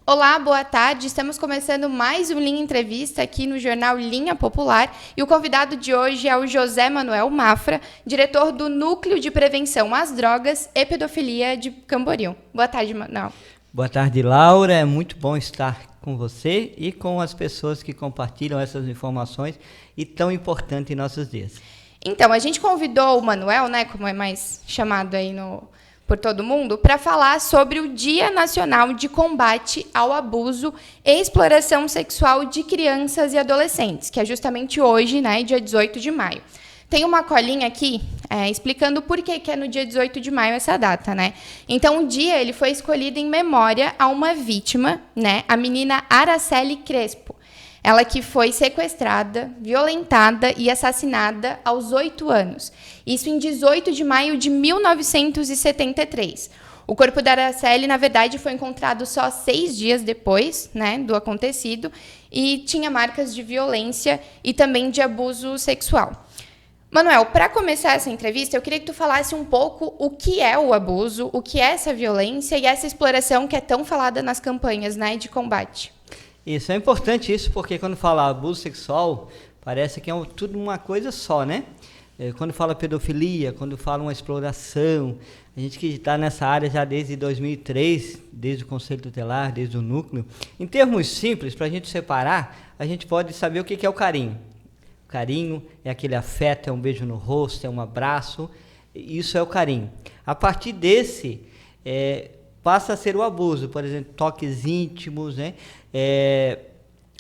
Olá, boa tarde. Estamos começando mais um Linha Entrevista aqui no jornal Linha Popular e o convidado de hoje é o José Manuel Mafra, diretor do Núcleo de Prevenção às Drogas e Pedofilia de Camboriú. Boa tarde, Manuel. Boa tarde, Laura. É muito bom estar com você e com as pessoas que compartilham essas informações e tão importantes em nossos dias. Então, a gente convidou o Manuel, né, como é mais chamado aí por todo mundo, para falar sobre o Dia Nacional de Combate ao Abuso e Exploração Sexual de Crianças e Adolescentes, que é justamente hoje, né, dia 18 de maio. Tem uma colinha aqui explicando por que é no dia 18 de maio essa data, né? Então, o dia ele foi escolhido em memória a uma vítima, né, a menina Araceli Crespo. Ela que foi sequestrada, violentada e assassinada aos 8 anos. Isso em 18 de maio de 1973. O corpo da Araceli, na verdade, foi encontrado só 6 dias depois, né, do acontecido e tinha marcas de violência e também de abuso sexual. Manuel, para começar essa entrevista, eu queria que tu falasse um pouco o que é o abuso, o que é essa violência e essa exploração que é tão falada nas campanhas, né, de combate. Isso é importante porque quando fala abuso sexual, parece que é tudo uma coisa só, né? Quando fala pedofilia, quando fala uma exploração, a gente que está nessa área já desde 2003, desde o Conselho Tutelar, desde o núcleo. Em termos simples, para a gente separar, a gente pode saber o que é o carinho. O carinho é aquele afeto, é um beijo no rosto, é um abraço, isso é o carinho. A partir desse, passa a ser o abuso, por exemplo, toques íntimos, né?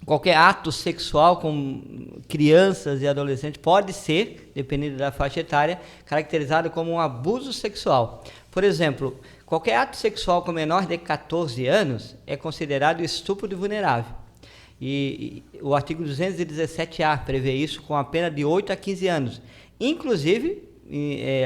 Qualquer ato sexual com crianças e adolescentes pode ser, dependendo da faixa etária, caracterizado como um abuso sexual. Por exemplo, qualquer ato sexual com menor de 14 anos é considerado estupro de vulnerável. E o artigo 217-A prevê isso com a pena de 8 a 15 anos. Inclusive,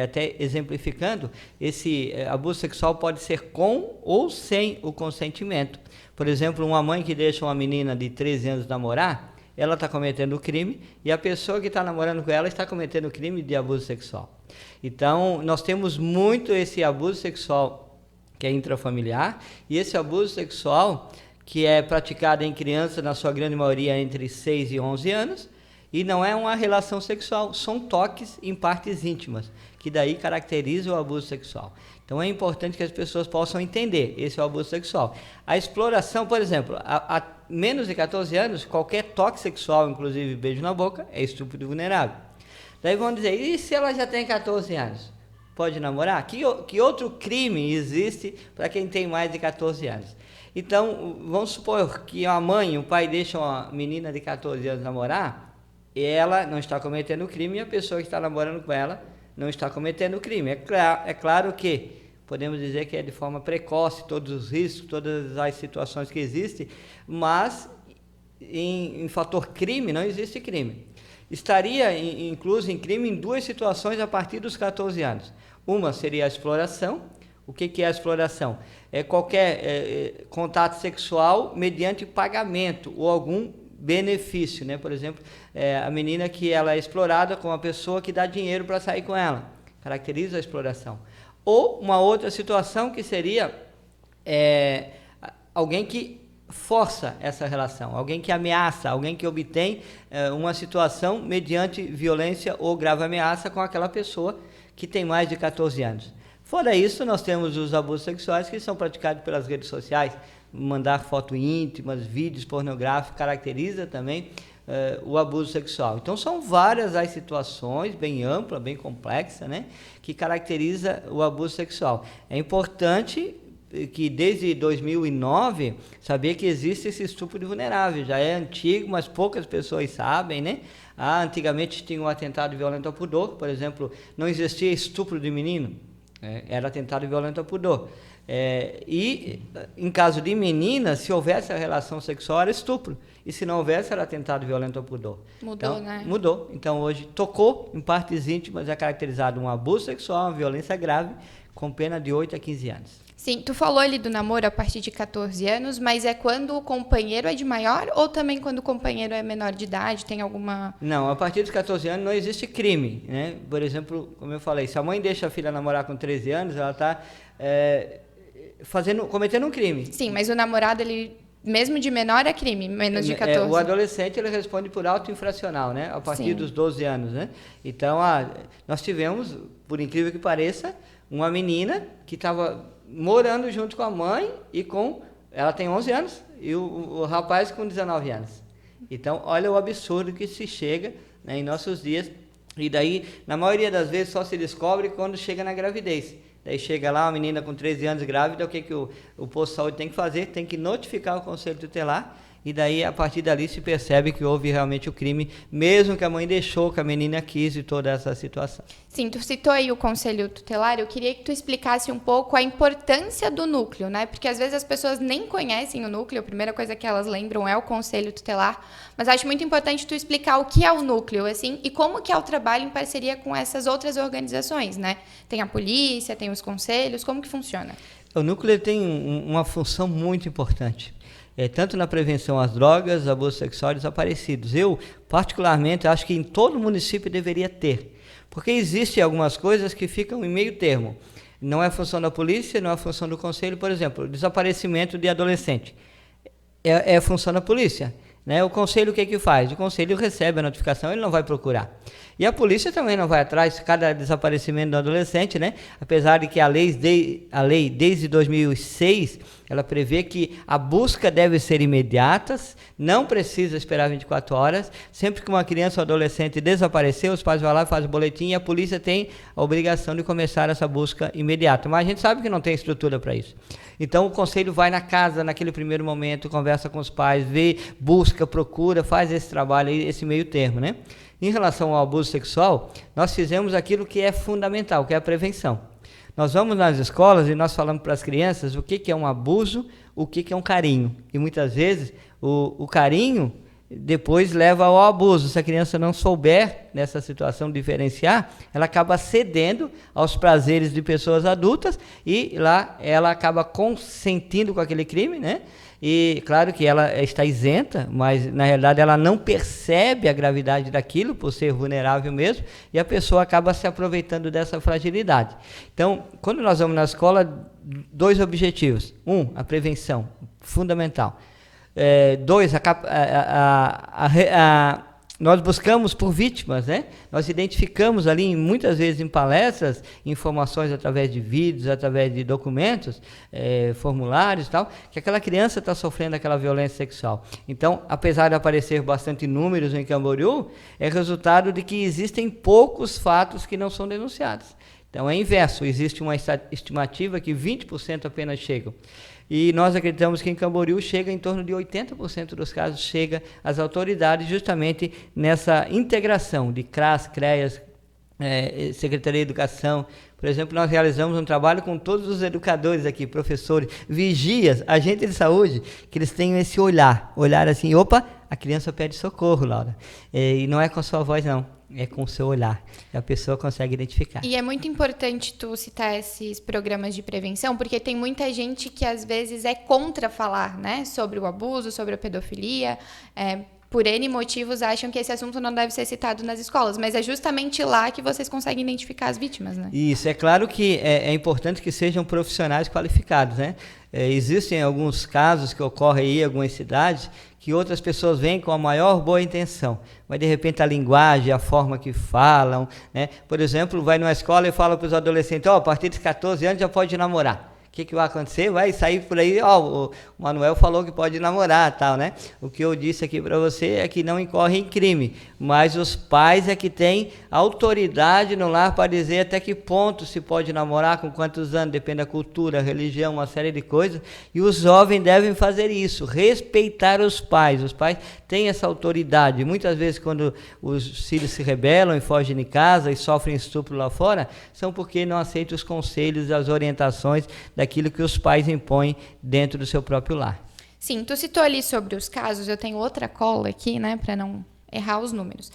até exemplificando, esse abuso sexual pode ser com ou sem o consentimento. Por exemplo, uma mãe que deixa uma menina de 13 anos namorar, ela está cometendo o crime e a pessoa que está namorando com ela está cometendo o crime de abuso sexual. Então, nós temos muito esse abuso sexual que é intrafamiliar e esse abuso sexual que é praticado em crianças, na sua grande maioria entre 6 e 11 anos, e não é uma relação sexual, são toques em partes íntimas, que daí caracteriza o abuso sexual. Então é importante que as pessoas possam entender, esse é o abuso sexual. A exploração, por exemplo, a menos de 14 anos, qualquer toque sexual, inclusive beijo na boca, é estupro de vulnerável. Daí vão dizer, e se ela já tem 14 anos? Pode namorar? Que outro crime existe para quem tem mais de 14 anos? Então, vamos supor que a mãe, o pai deixam uma menina de 14 anos namorar, e ela não está cometendo o crime e a pessoa que está namorando com ela não está cometendo o crime. É claro que podemos dizer que é de forma precoce, todos os riscos, todas as situações que existem, mas em fator crime não existe crime. Estaria incluso em crime em duas situações a partir dos 14 anos. Uma seria a exploração. O que é a exploração? É qualquer contato sexual mediante pagamento ou algum benefício, né? Por exemplo, a menina que ela é explorada com uma pessoa que dá dinheiro para sair com ela, caracteriza a exploração. Ou uma outra situação que seria alguém que força essa relação, alguém que ameaça, alguém que obtém uma situação mediante violência ou grave ameaça com aquela pessoa que tem mais de 14 anos. Fora isso, nós temos os abusos sexuais que são praticados pelas redes sociais, mandar fotos íntimas, vídeos pornográficos, caracteriza também o abuso sexual. Então, são várias as situações, bem ampla, bem complexa, né, que caracteriza o abuso sexual. É importante que desde 2009, saber que existe esse estupro de vulnerável. Já é antigo, mas poucas pessoas sabem, né? Antigamente tinha um atentado violento ao pudor, por exemplo, não existia estupro de menino, era atentado violento ao pudor. E em caso de menina, se houvesse a relação sexual, era estupro. E se não houvesse, era atentado violento ao pudor. Mudou, então, né? Mudou. Então, hoje, tocou em partes íntimas, é caracterizado um abuso sexual, uma violência grave, com pena de 8 a 15 anos. Sim, tu falou ali do namoro a partir de 14 anos, mas é quando o companheiro é de maior ou também quando o companheiro é menor de idade, tem alguma... Não, a partir dos 14 anos não existe crime, né? Por exemplo, como eu falei, se a mãe deixa a filha namorar com 13 anos, ela está cometendo um crime. Sim, mas o namorado, ele mesmo de menor a crime, menos de 14. O adolescente ele responde por auto infracional, né? A partir dos 12 anos, né? Então, nós tivemos, por incrível que pareça, uma menina que estava morando junto com a mãe ela tem 11 anos e o rapaz com 19 anos. Então, olha o absurdo que se chega, né, em nossos dias. E daí, na maioria das vezes, só se descobre quando chega na gravidez. Daí chega lá uma menina com 13 anos grávida, o que o posto de saúde tem que fazer? Tem que notificar o conselho tutelar, e daí, a partir dali, se percebe que houve realmente o crime, mesmo que a mãe deixou, que a menina quis e toda essa situação. Sim, tu citou aí o conselho tutelar, eu queria que tu explicasse um pouco a importância do núcleo, né? Porque às vezes as pessoas nem conhecem o núcleo, a primeira coisa que elas lembram é o conselho tutelar, mas acho muito importante tu explicar o que é o núcleo, assim, e como que é o trabalho em parceria com essas outras organizações, né? Tem a polícia, tem os conselhos, como que funciona? O núcleo tem uma função muito importante. Tanto na prevenção às drogas, abuso sexual e desaparecidos. Eu, particularmente, acho que em todo município deveria ter, porque existem algumas coisas que ficam em meio termo. Não é função da polícia, não é função do conselho. Por exemplo, o desaparecimento de adolescente é função da polícia, né? O conselho o que faz? O conselho recebe a notificação, ele não vai procurar. E a polícia também não vai atrás, cada desaparecimento do adolescente, né? Apesar de que a lei desde 2006, ela prevê que a busca deve ser imediata, não precisa esperar 24 horas. Sempre que uma criança ou adolescente desapareceu, os pais vão lá, fazem o boletim e a polícia tem a obrigação de começar essa busca imediata. Mas a gente sabe que não tem estrutura para isso. Então o conselho vai na casa, naquele primeiro momento, conversa com os pais, vê, busca, procura, faz esse trabalho, esse meio termo, né? Em relação ao abuso sexual, nós fizemos aquilo que é fundamental, que é a prevenção. Nós vamos nas escolas e nós falamos para as crianças o que é um abuso, o que é um carinho. E muitas vezes o carinho depois leva ao abuso. Se a criança não souber nessa situação diferenciar, ela acaba cedendo aos prazeres de pessoas adultas e lá ela acaba consentindo com aquele crime, né? E claro que ela está isenta, mas na realidade ela não percebe a gravidade daquilo, por ser vulnerável mesmo, e a pessoa acaba se aproveitando dessa fragilidade. Então, quando nós vamos na escola, 2 objetivos. 1, a prevenção, fundamental. 2, nós buscamos por vítimas, né? Nós identificamos ali, muitas vezes em palestras, informações através de vídeos, através de documentos, formulários e tal, que aquela criança está sofrendo aquela violência sexual. Então, apesar de aparecer bastante números em Camboriú, é resultado de que existem poucos fatos que não são denunciados. Então, é inverso, existe uma estimativa que 20% apenas chegam. E nós acreditamos que em Camboriú chega em torno de 80% dos casos, chega às autoridades justamente nessa integração de CRAS, CREAS, Secretaria de Educação. Por exemplo, nós realizamos um trabalho com todos os educadores aqui, professores, vigias, agentes de saúde, que eles tenham esse olhar assim, opa, a criança pede socorro, Laura. E não é com a sua voz, não. É com o seu olhar, a pessoa consegue identificar. E é muito importante tu citar esses programas de prevenção, porque tem muita gente que às vezes é contra falar, né, sobre o abuso, sobre a pedofilia, por N motivos acham que esse assunto não deve ser citado nas escolas, mas é justamente lá que vocês conseguem identificar as vítimas, né? Isso, é claro que é importante que sejam profissionais qualificados, né? Existem alguns casos que ocorrem aí em algumas cidades que outras pessoas vêm com a maior boa intenção, mas de repente a linguagem, a forma que falam, né? Por exemplo, vai numa escola e fala para os adolescentes, a partir dos 14 anos já pode namorar. O que vai acontecer? Vai sair por aí, o Manuel falou que pode namorar, tal, né? O que eu disse aqui para você é que não incorre em crime, mas os pais é que têm autoridade no lar para dizer até que ponto se pode namorar, com quantos anos, depende da cultura, religião, uma série de coisas, e os jovens devem fazer isso, respeitar os pais têm essa autoridade. Muitas vezes quando os filhos se rebelam e fogem de casa e sofrem estupro lá fora, são porque não aceitam os conselhos, as orientações daquilo que os pais impõem dentro do seu próprio lar. Sim, tu citou ali sobre os casos, eu tenho outra cola aqui, né, para não errar os números.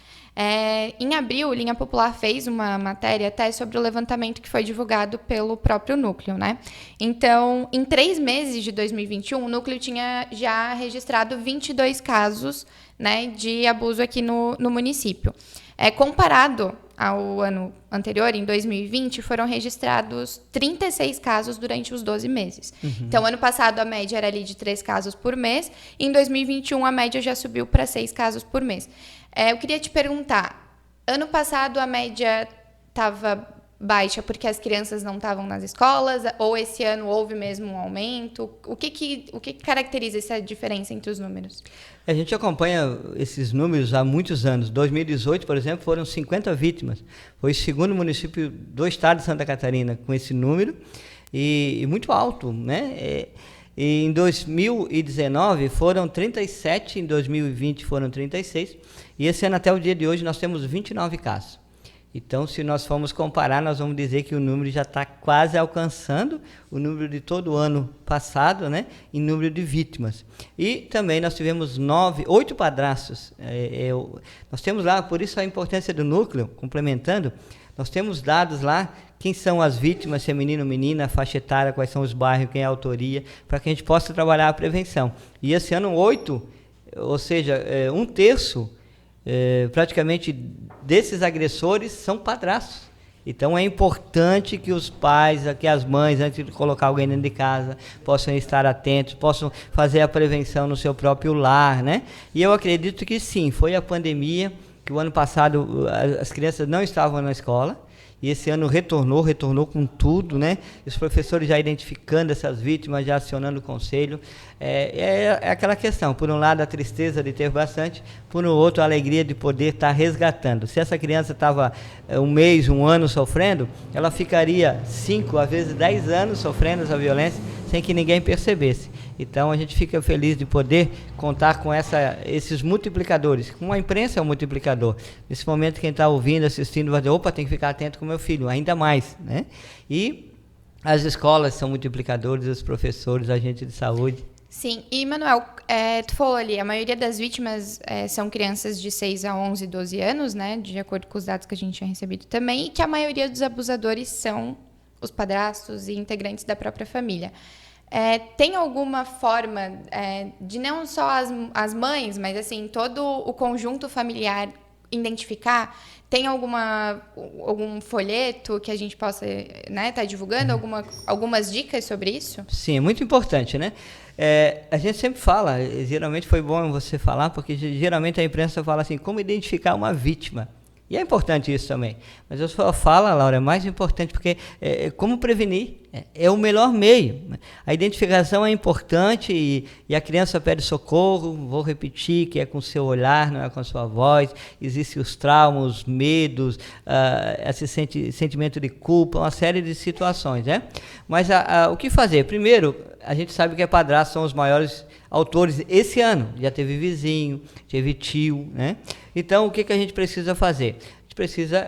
Em abril, Linha Popular fez uma matéria até sobre o levantamento que foi divulgado pelo próprio Núcleo, né? Então, em 3 meses de 2021, o Núcleo tinha já registrado 22 casos, né, de abuso aqui no município. Comparado ao ano anterior, em 2020, foram registrados 36 casos durante os 12 meses. Então, ano passado, a média era ali de 3 casos por mês. Em 2021, a média já subiu para 6 casos por mês. Eu queria te perguntar, ano passado a média estava baixa porque as crianças não estavam nas escolas, ou esse ano houve mesmo um aumento? O que caracteriza essa diferença entre os números? A gente acompanha esses números há muitos anos. 2018, por exemplo, foram 50 vítimas. Foi o segundo município do estado de Santa Catarina com esse número, e muito alto, né? E em 2019 foram 37, em 2020 foram 36, e esse ano até o dia de hoje nós temos 29 casos. Então, se nós formos comparar, nós vamos dizer que o número já está quase alcançando o número de todo o ano passado, né, em número de vítimas. E também nós tivemos 8 padrastos. Nós temos lá, por isso a importância do núcleo, complementando, nós temos dados lá, quem são as vítimas, se é menino ou menina, a faixa etária, quais são os bairros, quem é a autoria, para que a gente possa trabalhar a prevenção. E esse ano 8, ou seja, 1/3, praticamente desses agressores são padrastos. Então é importante que os pais, que as mães, antes de colocar alguém dentro de casa, possam estar atentos, possam fazer a prevenção no seu próprio lar, né? E eu acredito que sim, foi a pandemia, que o ano passado as crianças não estavam na escola, e esse ano retornou com tudo, né? Os professores já identificando essas vítimas, já acionando o conselho. É aquela questão, por um lado a tristeza de ter bastante, por um outro a alegria de poder estar resgatando. Se essa criança estava 1 mês, 1 ano sofrendo, ela ficaria 5, às vezes 10 anos sofrendo essa violência, sem que ninguém percebesse. Então a gente fica feliz de poder contar com esses multiplicadores. Como a imprensa é um multiplicador. Nesse momento quem está ouvindo, assistindo, vai dizer, opa, tem que ficar atento com meu filho, ainda mais, né? E as escolas são multiplicadores, os professores, agentes de saúde. Sim, e Manuel, tu falou ali, a maioria das vítimas são crianças de 6 a 11, 12 anos, né? De acordo com os dados que a gente tinha recebido também, e que a maioria dos abusadores são os padrastos e integrantes da própria família. Tem alguma forma de não só as mães, mas assim, todo o conjunto familiar identificar? Tem algum folheto que a gente possa tá divulgando? Algumas dicas sobre isso? Sim, é muito importante, né? A gente sempre fala, geralmente foi bom você falar, porque geralmente a imprensa fala assim, como identificar uma vítima. E é importante isso também. Mas eu só falo, Laura, é mais importante porque como prevenir. É o melhor meio. A identificação é importante e a criança pede socorro, vou repetir, que é com o seu olhar, não é com a sua voz. Existem os traumas, os medos, esse sentimento de culpa, uma série de situações, né? Mas o que fazer? Primeiro, a gente sabe que padrastos são os maiores autores esse ano. Já teve vizinho, teve tio, né? Então, o que a gente precisa fazer? A gente precisa...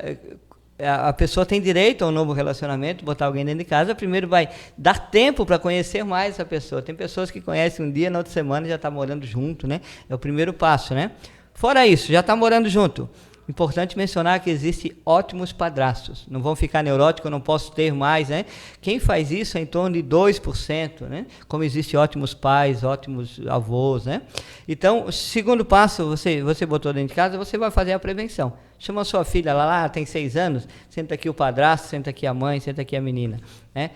A pessoa tem direito a um novo relacionamento, botar alguém dentro de casa, primeiro vai dar tempo para conhecer mais essa pessoa. Tem pessoas que conhecem um dia, na outra semana já está morando junto, né? É o primeiro passo, né? Fora isso, já está morando junto. Importante mencionar que existem ótimos padrastos. Não vão ficar neuróticos, eu não posso ter mais, né? Quem faz isso é em torno de 2%, né? Como existem ótimos pais, ótimos avós, né? Então, segundo passo, você botou dentro de casa, você vai fazer a prevenção. Chama a sua filha lá, tem 6 anos, senta aqui o padrasto, senta aqui a mãe, senta aqui a menina, né?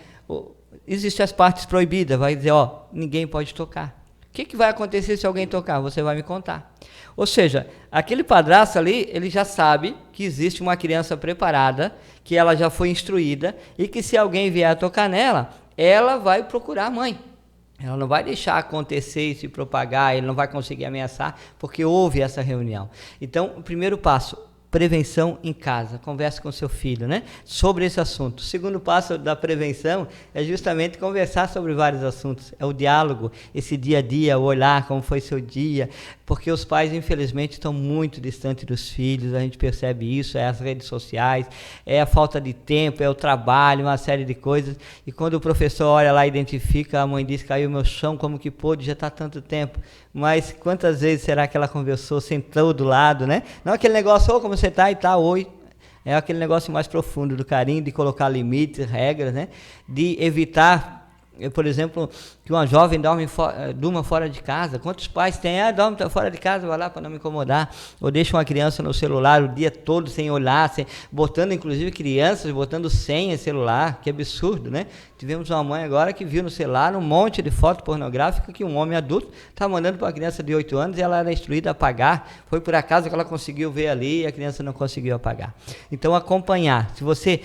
Existem as partes proibidas, vai dizer, ninguém pode tocar. O que vai acontecer se alguém tocar? Você vai me contar. Ou seja, aquele padrasto ali, ele já sabe que existe uma criança preparada, que ela já foi instruída, e que se alguém vier a tocar nela, ela vai procurar a mãe. Ela não vai deixar acontecer e se propagar, ele não vai conseguir ameaçar, porque houve essa reunião. Então, o primeiro passo, prevenção em casa, converse com seu filho, né? Sobre esse assunto. O segundo passo da prevenção é justamente conversar sobre vários assuntos, é o diálogo, esse dia a dia, o olhar, como foi seu dia, porque os pais, infelizmente, estão muito distantes dos filhos, a gente percebe isso, é as redes sociais, é a falta de tempo, é o trabalho, uma série de coisas, e quando o professor olha lá e identifica, a mãe diz, caiu meu chão, como que pôde, já está tanto tempo, mas quantas vezes será que ela conversou, sentou do lado, né? Não aquele negócio, como você está e tá, oi. É aquele negócio mais profundo do carinho, de colocar limites, regras, né? De evitar, por exemplo, que uma jovem durma fora de casa. Quantos pais têm? Dorme fora de casa, vai lá para não me incomodar. Ou deixa uma criança no celular o dia todo sem olhar, botando inclusive crianças, botando senha em celular, que absurdo, né? Tivemos uma mãe agora que viu no celular um monte de foto pornográfica que um homem adulto está mandando para uma criança de 8 anos e ela era instruída a apagar. Foi por acaso que ela conseguiu ver ali e a criança não conseguiu apagar. Então, acompanhar. Se você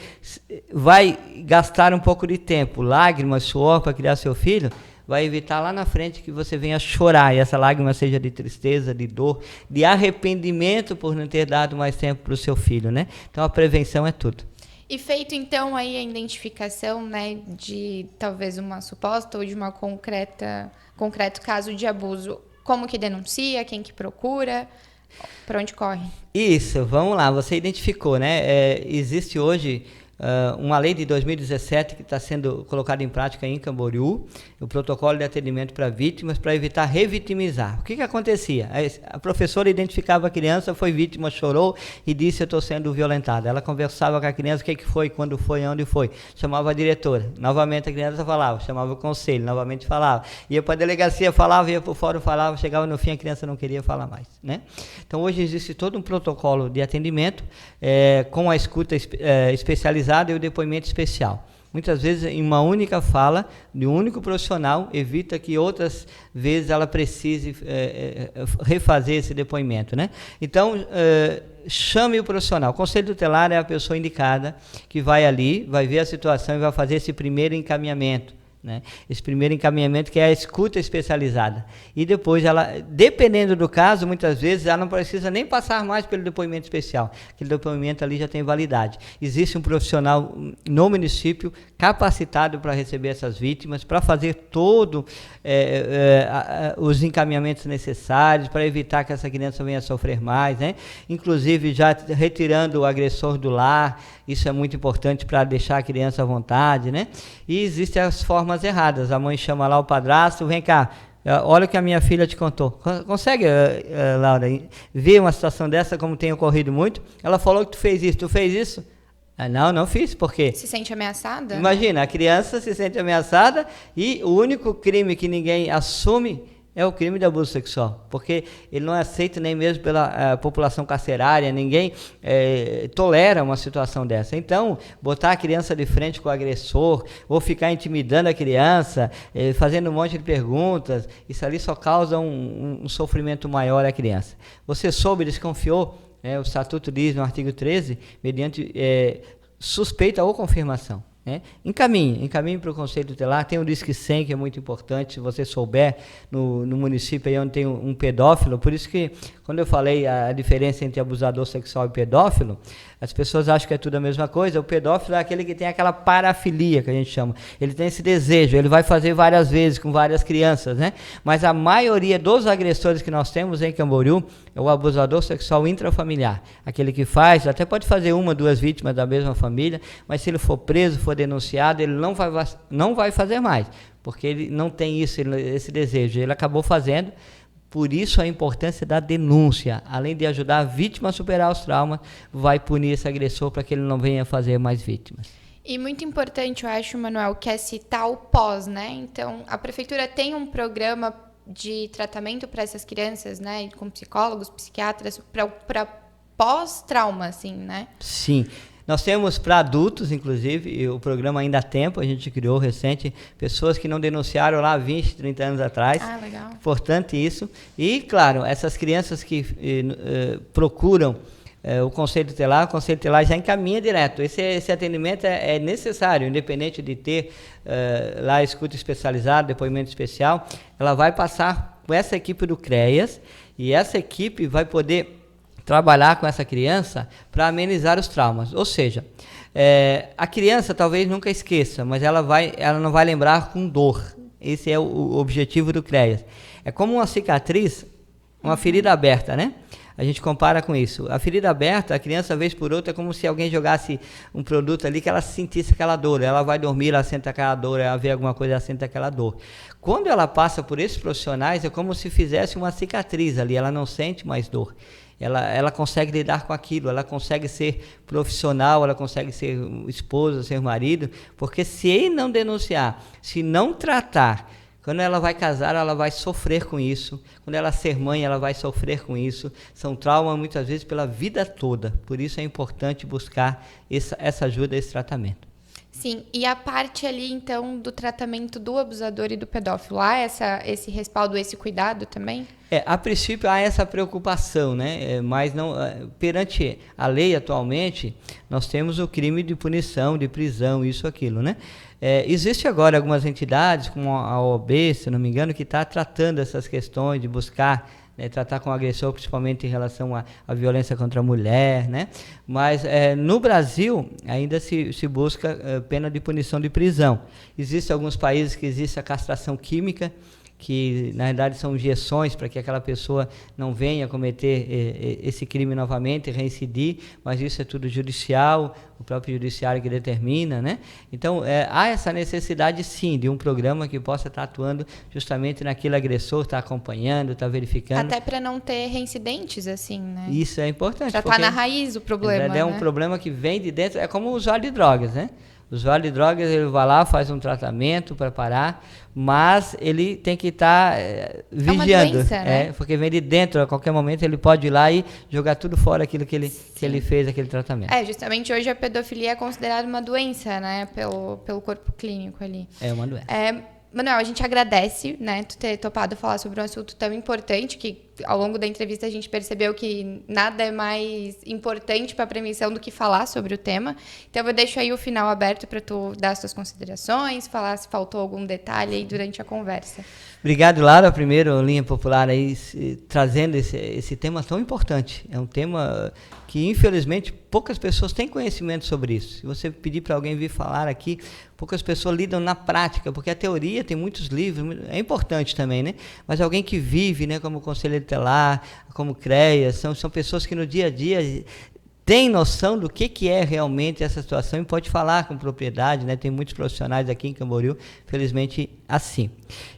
vai gastar um pouco de tempo, lágrimas, suor para criar seu filho, vai evitar lá na frente que você venha chorar, e essa lágrima seja de tristeza, de dor, de arrependimento por não ter dado mais tempo para o seu filho, né? Então, a prevenção é tudo. E feito, então, aí a identificação, né, de talvez uma suposta ou de uma concreto caso de abuso, como que denuncia, quem que procura, para onde corre? Isso, vamos lá, você identificou, né? Existe hoje uma lei de 2017 que está sendo colocada em prática em Camboriú, o protocolo de atendimento para vítimas, para evitar revitimizar. O que acontecia? A professora identificava a criança, foi vítima, chorou e disse: eu estou sendo violentada. Ela conversava com a criança, o que foi, quando foi, onde foi. Chamava a diretora. Novamente a criança falava, chamava o conselho, novamente falava. Ia para a delegacia, falava, ia para o fórum, falava, chegava no fim, a criança não queria falar mais, né? Então hoje existe todo um protocolo de atendimento com a escuta especializada e o depoimento especial. Muitas vezes, em uma única fala, de um único profissional, evita que outras vezes ela precise refazer esse depoimento, né? Então, chame o profissional. O conselho tutelar é a pessoa indicada que vai ali, vai ver a situação e vai fazer esse primeiro encaminhamento, né? Esse primeiro encaminhamento, que é a escuta especializada. E depois ela, dependendo do caso, muitas vezes ela não precisa nem passar mais pelo depoimento especial. Aquele depoimento ali já tem validade. Existe um profissional no município capacitado para receber essas vítimas, para fazer todos os encaminhamentos necessários, para evitar que essa criança venha a sofrer mais, né? Inclusive já retirando o agressor do lar. Isso é muito importante para deixar a criança à vontade, né? E existem as formas erradas. A mãe chama lá o padrasto: vem cá, olha o que a minha filha te contou. Consegue, Laura, ver uma situação dessa, como tem ocorrido muito? Ela falou que tu fez isso. Não fiz, por quê? Se sente ameaçada? Imagina, a criança se sente ameaçada e o único crime que ninguém assume é o crime de abuso sexual, porque ele não é aceito nem mesmo pela população carcerária, ninguém tolera uma situação dessa. Então, botar a criança de frente com o agressor, ou ficar intimidando a criança, fazendo um monte de perguntas, isso ali só causa um sofrimento maior à criança. Você soube, desconfiou, o Estatuto diz no artigo 13, mediante suspeita ou confirmação. Encaminhe para o Conselho Tutelar. Tem o Disque 100, que é muito importante, se você souber, no município aí onde tem um pedófilo. Por isso que, quando eu falei a diferença entre abusador sexual e pedófilo, as pessoas acham que é tudo a mesma coisa. O pedófilo é aquele que tem aquela parafilia, que a gente chama. Ele tem esse desejo, ele vai fazer várias vezes com várias crianças, né? Mas a maioria dos agressores que nós temos em Camboriú é o abusador sexual intrafamiliar. Aquele que faz, até pode fazer 1, 2 vítimas da mesma família, mas se ele for preso, for denunciado, ele não vai fazer mais, porque ele não tem esse desejo. Ele acabou fazendo. Por isso a importância da denúncia, além de ajudar a vítima a superar os traumas, vai punir esse agressor para que ele não venha fazer mais vítimas. E muito importante, eu acho, Manuel, que é citar o pós, né? Então, a prefeitura tem um programa de tratamento para essas crianças, né? Com psicólogos, psiquiatras, para pós-trauma, assim, né? Sim. Nós temos para adultos, inclusive, o programa Ainda há Tempo, a gente criou recente, pessoas que não denunciaram lá 20, 30 anos atrás. Ah, legal. Importante isso. E, claro, essas crianças que procuram o Conselho Tutelar já encaminha direto. Esse atendimento é necessário, independente de ter lá a escuta especializada, depoimento especial, ela vai passar com essa equipe do CREAS e essa equipe vai poder trabalhar com essa criança para amenizar os traumas. Ou seja, a criança talvez nunca esqueça, mas ela não vai lembrar com dor. Esse é o objetivo do CREAS. É como uma cicatriz, uma ferida aberta, né? A gente compara com isso. A ferida aberta, a criança, vez por outra, é como se alguém jogasse um produto ali que ela sentisse aquela dor. Ela vai dormir, ela sente aquela dor, ela vê alguma coisa, ela sente aquela dor. Quando ela passa por esses profissionais, é como se fizesse uma cicatriz ali, ela não sente mais dor. Ela consegue lidar com aquilo, ela consegue ser profissional, ela consegue ser esposa, ser marido, porque se ele não denunciar, se não tratar Quando ela vai casar, ela vai sofrer com isso. Quando ela ser mãe, ela vai sofrer com isso. São traumas, muitas vezes, pela vida toda. Por isso é importante buscar essa ajuda, esse tratamento. Sim, e a parte ali, então, do tratamento do abusador e do pedófilo, há esse respaldo, esse cuidado também? A princípio há essa preocupação, né? Mas não, perante a lei atualmente, nós temos o crime de punição, de prisão, isso, aquilo, né? Existe agora algumas entidades, como a OAB, se não me engano, que está tratando essas questões de buscar tratar com o agressor, principalmente em relação à violência contra a mulher, né? Mas no Brasil ainda se busca pena de punição de prisão. Existem alguns países que existe a castração química, que na verdade são injeções para que aquela pessoa não venha cometer esse crime novamente, reincidir, mas isso é tudo judicial, o próprio judiciário que determina, né? Então, há essa necessidade, sim, de um programa que possa estar atuando justamente naquele agressor, estar acompanhando, estar verificando. Até para não ter reincidentes, assim, né? Isso é importante. Já está na raiz o problema, É um problema que vem de dentro, é como o usuário de drogas, né? O usuário de drogas, ele vai lá, faz um tratamento para parar, mas ele tem que estar vigiando. Uma doença, né? Porque vem de dentro, a qualquer momento ele pode ir lá e jogar tudo fora aquilo que ele fez, aquele tratamento. Justamente hoje a pedofilia é considerada uma doença, né? Pelo corpo clínico ali. É uma doença. Manuel, a gente agradece, né, tu ter topado falar sobre um assunto tão importante, que ao longo da entrevista a gente percebeu que nada é mais importante para a prevenção do que falar sobre o tema. Então eu deixo aí o final aberto para tu dar as tuas considerações, falar se faltou algum detalhe aí durante a conversa. Obrigado, Lara, primeiro, Linha Popular, aí, trazendo esse tema tão importante. É um tema que, infelizmente, poucas pessoas têm conhecimento sobre isso. Se você pedir para alguém vir falar aqui, poucas pessoas lidam na prática, porque a teoria tem muitos livros, é importante também, né? Mas alguém que vive, né, como conselheiro tutelar, como CREA, são pessoas que no dia a dia tem noção do que é realmente essa situação e pode falar com propriedade, né? Tem muitos profissionais aqui em Camboriú, felizmente, assim.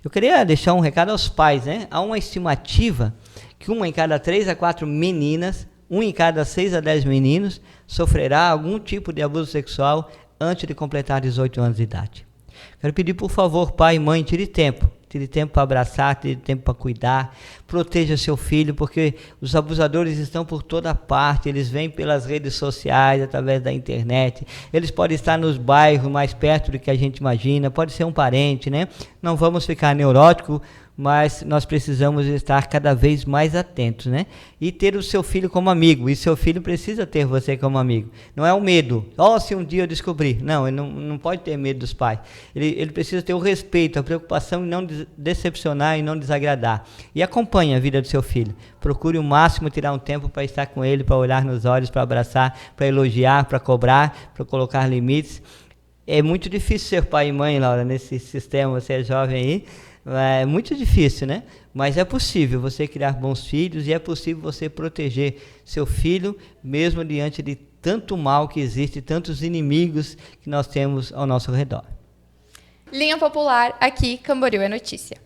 Eu queria deixar um recado aos pais, né? Há uma estimativa que 1 em cada 3 a 4 meninas, 1 em cada 6 a 10 meninos sofrerá algum tipo de abuso sexual antes de completar 18 anos de idade. Quero pedir, por favor, pai e mãe, tire tempo para abraçar, tire tempo para cuidar, proteja seu filho, porque os abusadores estão por toda parte, eles vêm pelas redes sociais, através da internet, eles podem estar nos bairros mais perto do que a gente imagina, pode ser um parente, né? Não vamos ficar neuróticos, mas nós precisamos estar cada vez mais atentos, né? E ter o seu filho como amigo, e seu filho precisa ter você como amigo. Não é o medo, se um dia eu descobrir. Não, ele não pode ter medo dos pais. Ele precisa ter o respeito, a preocupação em não decepcionar e não desagradar. E acompanhe a vida do seu filho. Procure o máximo tirar um tempo para estar com ele, para olhar nos olhos, para abraçar, para elogiar, para cobrar, para colocar limites. É muito difícil ser pai e mãe, Laura, nesse sistema, você é jovem aí. É muito difícil, né? Mas é possível você criar bons filhos e é possível você proteger seu filho, mesmo diante de tanto mal que existe, tantos inimigos que nós temos ao nosso redor. Linha Popular, aqui, Camboriú é notícia.